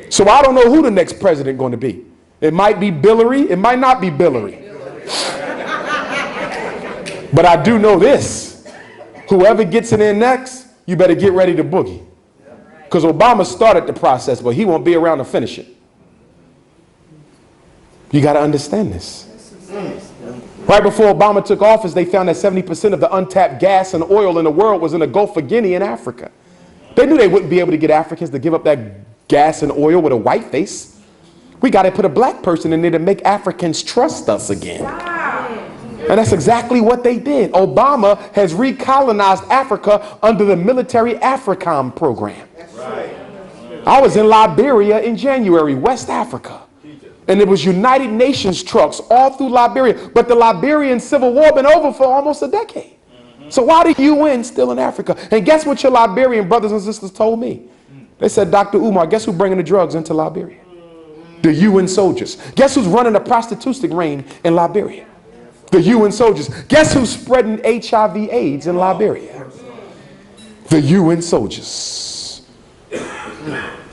So I don't know who the next president going to be. It might be Billary, it might not be Billary. But I do know this. Whoever gets in there next, you better get ready to boogie. Because Obama started the process, but he won't be around to finish it. You got to understand this. Right before Obama took office, they found that 70% of the untapped gas and oil in the world was in the Gulf of Guinea in Africa. They knew they wouldn't be able to get Africans to give up that gas and oil with a white face. We got to put a black person in there to make Africans trust us again. And that's exactly what they did. Obama has recolonized Africa under the military AFRICOM program. I was in Liberia in January, West Africa. And there was United Nations trucks all through Liberia. But the Liberian Civil War been over for almost a decade. So why the UN still in Africa? And guess what your Liberian brothers and sisters told me? They said, Dr. Umar, guess who's bringing the drugs into Liberia? The UN soldiers. Guess who's running the prostitution ring in Liberia? The UN soldiers. Guess who's spreading HIV/AIDS in Liberia? The UN soldiers.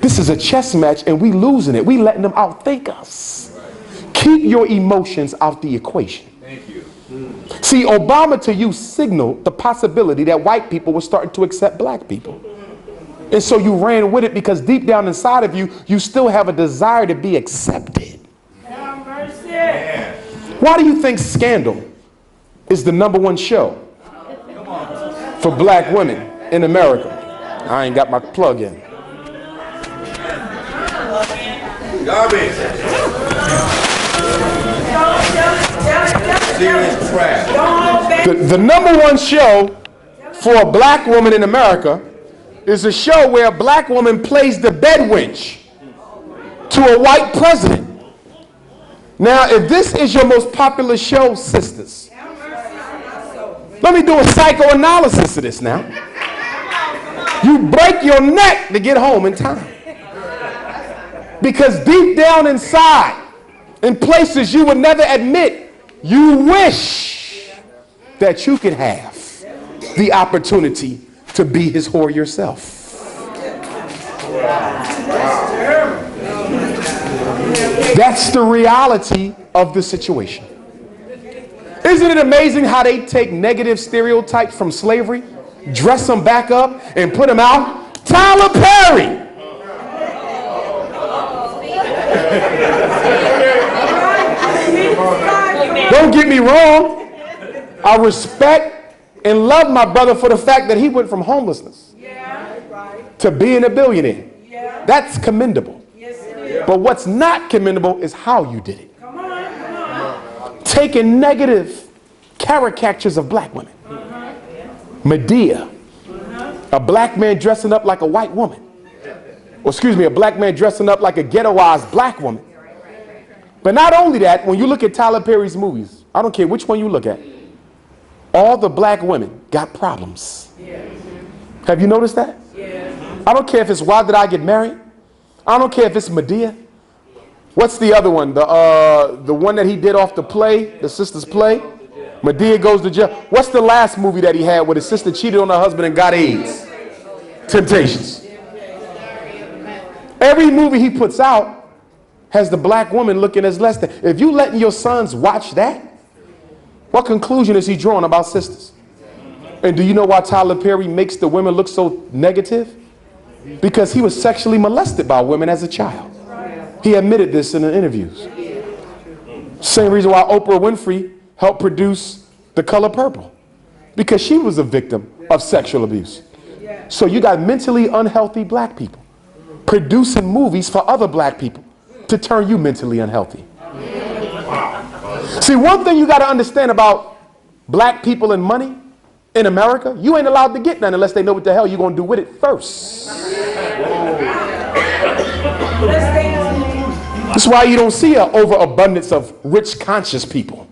This is a chess match and we losing it. We letting them outthink us. Keep your emotions out the equation. Thank you. See, Obama to you signaled the possibility that white people were starting to accept black people. And so you ran with it because deep down inside of you, you still have a desire to be accepted. Have mercy. Why do you think Scandal is the #1 show for black women in America? I ain't got my plug in. Garbage. Serious trash. The #1 show for a black woman in America is a show where a black woman plays the bed wench to a white president. Now, if this is your most popular show, sisters, let me do a psychoanalysis of this now. You break your neck to get home in time. Because deep down inside, in places you would never admit, you wish that you could have the opportunity to be his whore yourself. That's the reality of the situation. Isn't it amazing how they take negative stereotypes from slavery, dress them back up, and put them out? Tyler Perry! Don't get me wrong. I respect and love my brother for the fact that he went from homelessness to being a billionaire. That's commendable. But what's not commendable is how you did it. Taking negative caricatures of black women. Medea, a black man dressing up like a white woman. Or excuse me, a black man dressing up like a ghettoized black woman. But not only that, when you look at Tyler Perry's movies, I don't care which one you look at, all the black women got problems. Have you noticed that? I don't care if it's Why Did I Get Married? I don't care if it's Medea. What's the other one? The one that he did off the play, the sister's play? Medea Goes to Jail. What's the last movie that he had where his sister cheated on her husband and got AIDS? Temptations. Every movie he puts out has the black woman looking as less than. If you letting your sons watch that, what conclusion is he drawing about sisters? And do you know why Tyler Perry makes the women look so negative? Because he was sexually molested by women as a child. He admitted this in the interviews. Same reason why Oprah Winfrey helped produce The Color Purple. Because she was a victim of sexual abuse. So you got mentally unhealthy black people producing movies for other black people to turn you mentally unhealthy. See, one thing you got to understand about black people and money in America, you ain't allowed to get none unless they know what the hell you're going to do with it first. That's why you don't see an overabundance of rich, conscious people.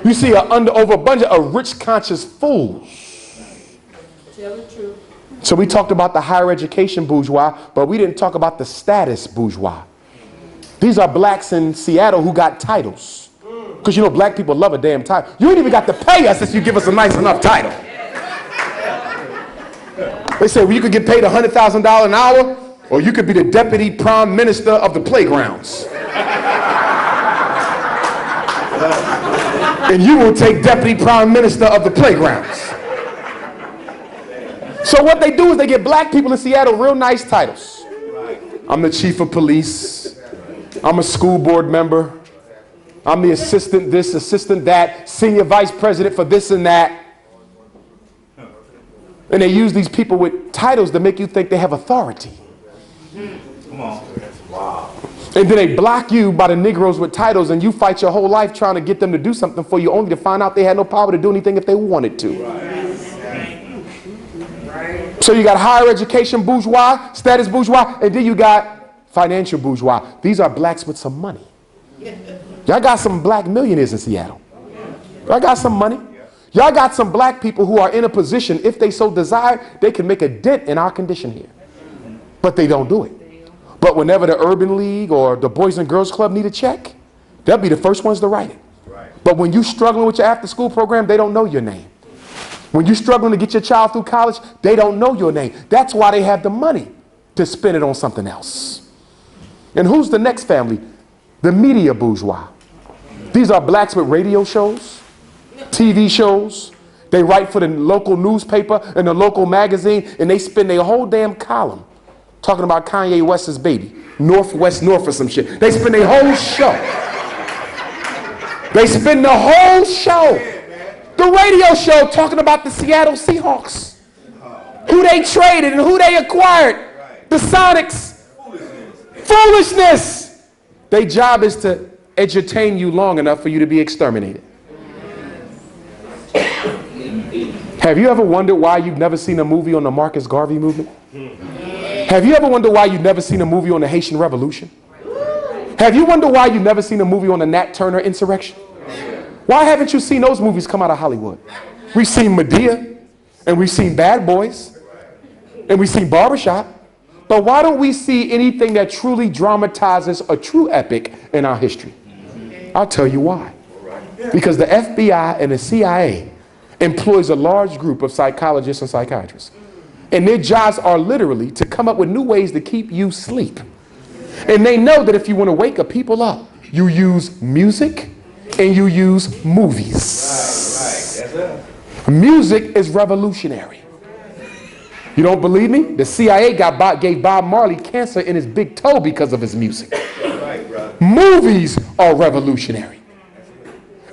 You see an overabundance of rich, conscious fools. Tell the truth. So we talked about the higher education bourgeois, but we didn't talk about the status bourgeois. These are blacks in Seattle who got titles. Because you know black people love a damn title. You ain't even got to pay us if you give us a nice enough title. They say, well, you could get paid $100,000 an hour Or you could be the deputy prime minister of the playgrounds. And you will take deputy prime minister of the playgrounds. So what they do is they get black people in Seattle real nice titles. I'm the chief of police. I'm a school board member. I'm the assistant this, assistant that, senior vice president for this and that. And they use these people with titles to make you think they have authority. Come on. Wow. And then they block you by the Negroes with titles, and you fight your whole life trying to get them to do something for you, only to find out they had no power to do anything if they wanted to. Right. So you got higher education bourgeois, status bourgeois, and then you got financial bourgeois. These are blacks with some money. Y'all got some black millionaires in Seattle. Y'all got some money. Y'all got some black people who are in a position, if they so desire, they can make a dent in our condition here. But they don't do it. But whenever the Urban League or the Boys and Girls Club need a check, they'll be the first ones to write it. But when you're struggling with your after-school program, they don't know your name. When you're struggling to get your child through college, they don't know your name. That's why they have the money to spend it on something else. And who's the next family? The media bourgeois. These are blacks with radio shows, TV shows. They write for the local newspaper and the local magazine, and they spend their whole damn column talking about Kanye West's baby, Northwest North or some shit. They spend their whole show. They spend the whole show, the radio show, talking about the Seattle Seahawks, who they traded and who they acquired, the Sonics. Foolishness. Their job is to entertain you long enough for you to be exterminated. Have you ever wondered why you've never seen a movie on the Marcus Garvey movement? Have you ever wondered why you've never seen a movie on the Haitian Revolution? Have you wondered why you've never seen a movie on the Nat Turner insurrection? Why haven't you seen those movies come out of Hollywood? We've seen Medea, and we've seen Bad Boys, and we've seen Barbershop. But why don't we see anything that truly dramatizes a true epic in our history? I'll tell you why. Because the FBI and the CIA employs a large group of psychologists and psychiatrists. And their jobs are literally to come up with new ways to keep you asleep. And they know that if you want to wake up people up, you use music and you use movies. Music is revolutionary. You don't believe me? The CIA gave Bob Marley cancer in his big toe because of his music. Movies are revolutionary.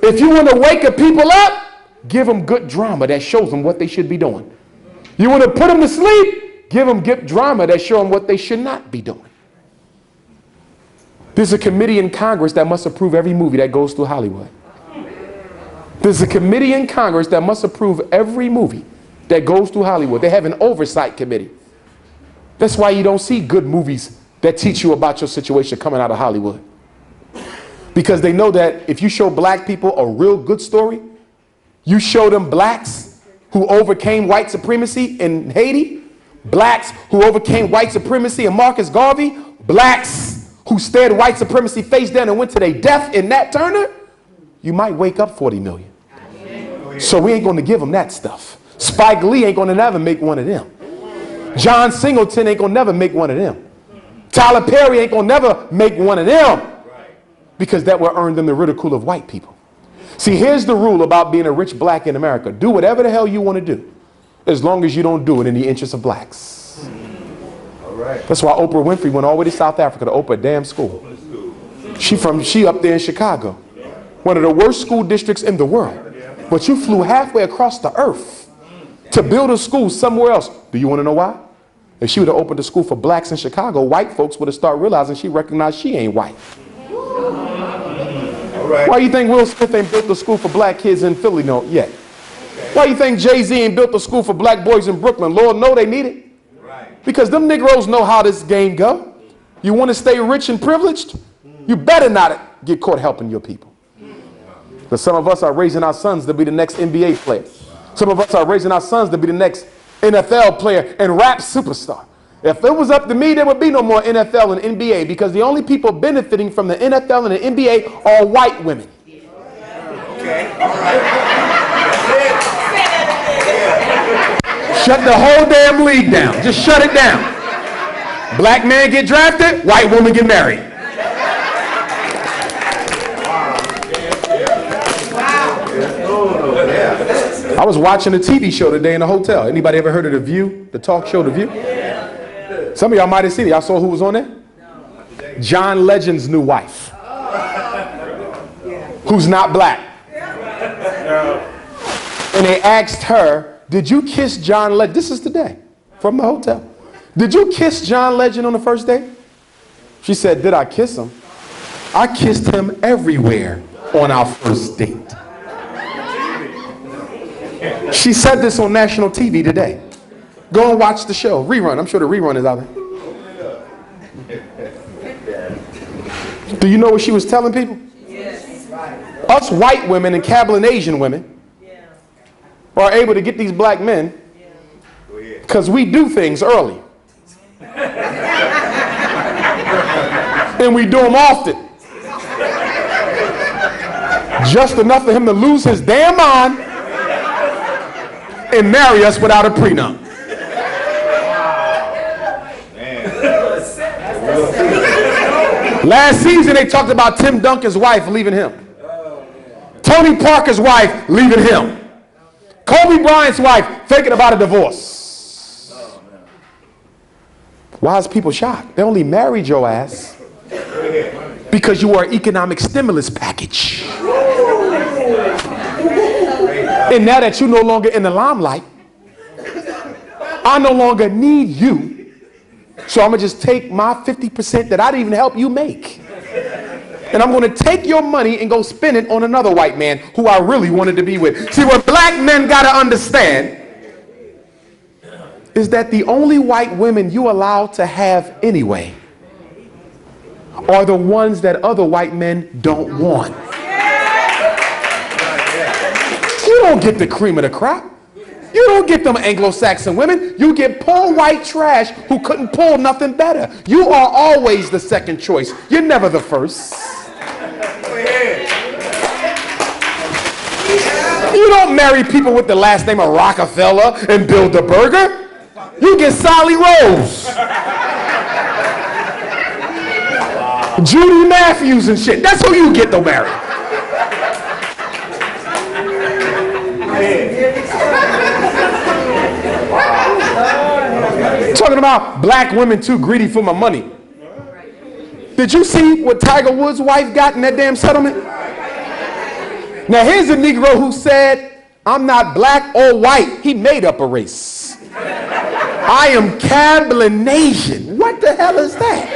If you want to wake up people up, give them good drama that shows them what they should be doing. You want to put them to sleep, give them good drama that shows them what they should not be doing. There's a committee in Congress that must approve every movie that goes through Hollywood. There's a committee in Congress that must approve every movie that goes through Hollywood. They have an oversight committee. That's why you don't see good movies that teach you about your situation coming out of Hollywood. Because they know that if you show black people a real good story, you show them blacks who overcame white supremacy in Haiti, blacks who overcame white supremacy in Marcus Garvey, blacks who stared white supremacy face down and went to their death in Nat Turner, you might wake up 40 million. So we ain't going to give them that stuff. Spike Lee ain't going to never make one of them. John Singleton ain't going to never make one of them. Tyler Perry ain't going to never make one of them. Because that will earn them the ridicule of white people. See, here's the rule about being a rich black in America. Do whatever the hell you want to do, as long as you don't do it in the interest of blacks. All right. That's why Oprah Winfrey went all the way to South Africa to open a damn school. She up there in Chicago, one of the worst school districts in the world. But you flew halfway across the earth to build a school somewhere else. Do you want to know why? If she would have opened a school for blacks in Chicago, white folks would have started realizing she recognized she ain't white. Right. Why you think Will Smith ain't built a school for black kids in Philly yet? Why you think Jay-Z ain't built a school for black boys in Brooklyn? Lord, no, they need it. Right. Because them Negroes know how this game go. You want to stay rich and privileged? You better not get caught helping your people. Because some of us are raising our sons to be the next NBA player. Some of us are raising our sons to be the next NFL player and rap superstar. If it was up to me, there would be no more NFL and NBA, because the only people benefiting from the NFL and the NBA are white women. Okay. All right. Shut the whole damn league down. Just shut it down. Black man get drafted, white woman get married. I was watching a TV show today in a hotel. Anybody ever heard of The View? The talk show The View? Some of y'all might have seen it. Y'all saw who was on there? John Legend's new wife, who's not black. And they asked her, did you kiss John Legend? This is today from the hotel. Did you kiss John Legend on the first date? She said, did I kiss him? I kissed him everywhere on our first date. She said this on national TV today. Go and watch the show. Rerun. I'm sure the rerun is out there. Do you know what she was telling people? Yes. Us white women and Kabbalah Asian women are able to get these black men because we do things early. And we do them often. Just enough for him to lose his damn mind and marry us without a prenup. Last season they talked about Tim Duncan's wife leaving him. Tony Parker's wife leaving him. Kobe Bryant's wife thinking about a divorce. Why is people shocked? They only married your ass because you were an economic stimulus package. And now that you're no longer in the limelight, I no longer need you. So I'm going to just take my 50% that I didn't even help you make. And I'm going to take your money and go spend it on another white man who I really wanted to be with. See, what black men got to understand is that the only white women you allow to have anyway are the ones that other white men don't want. You don't get the cream of the crop. You don't get them Anglo-Saxon women. You get poor white trash who couldn't pull nothing better. You are always the second choice. You're never the first. You don't marry people with the last name of Rockefeller and build a burger. You get Sally Rose, Judy Matthews and shit. That's who you get to marry. Talking about black women too greedy for my money. Did you see what Tiger Woods' wife got in that damn settlement? Now here's a Negro who said, I'm not black or white. He made up a race. I am Cablinasian. What the hell is that?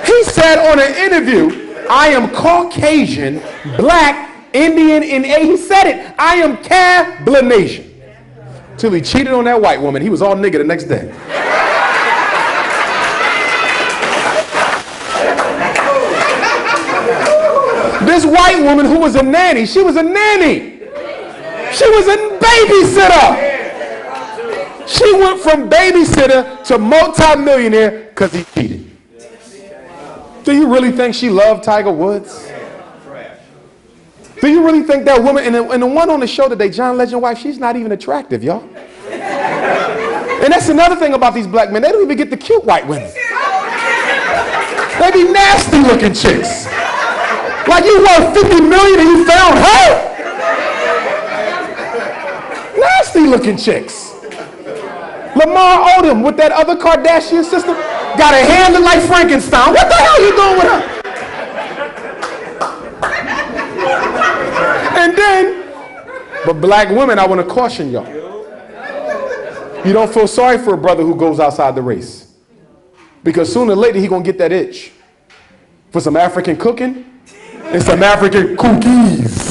He said on an interview, I am Caucasian, black, Indian, and he said it. I am Cablinasian. Till he cheated on that white woman. He was all nigga the next day. This white woman who was a nanny, she was a nanny. She was a babysitter. She went from babysitter to multi-millionaire because he cheated. Do you really think she loved Tiger Woods? Do you really think that woman, and the one on the show today, John Legend's wife, she's not even attractive, y'all. And that's another thing about these black men. They don't even get the cute white women. They be nasty looking chicks. Like you worth 50 million and you found her. Nasty looking chicks. Lamar Odom with that other Kardashian sister got a hand that like Frankenstein. What the hell are you doing with her? And then, but black women, I want to caution y'all. You don't feel sorry for a brother who goes outside the race. Because sooner or later, he going to get that itch for some African cooking and some African cookies.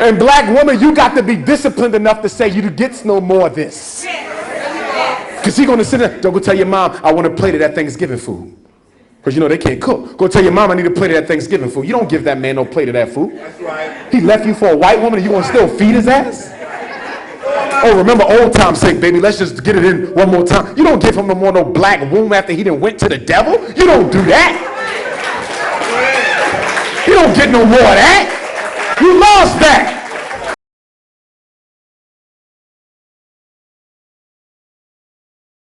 And black woman, you got to be disciplined enough to say you gets no more of this. Because he's going to sit there, don't go tell your mom, I want a plate of that Thanksgiving food. Because you know they can't cook. Go tell your mom I need a plate of that Thanksgiving food. You don't give that man no plate of that food. That's right. He left you for a white woman and you want to still feed his ass? Oh, remember old time's sake, baby. Let's just get it in one more time. You don't give him no more no black womb after he done went to the devil. You don't do that. You don't get no more of that. You lost that.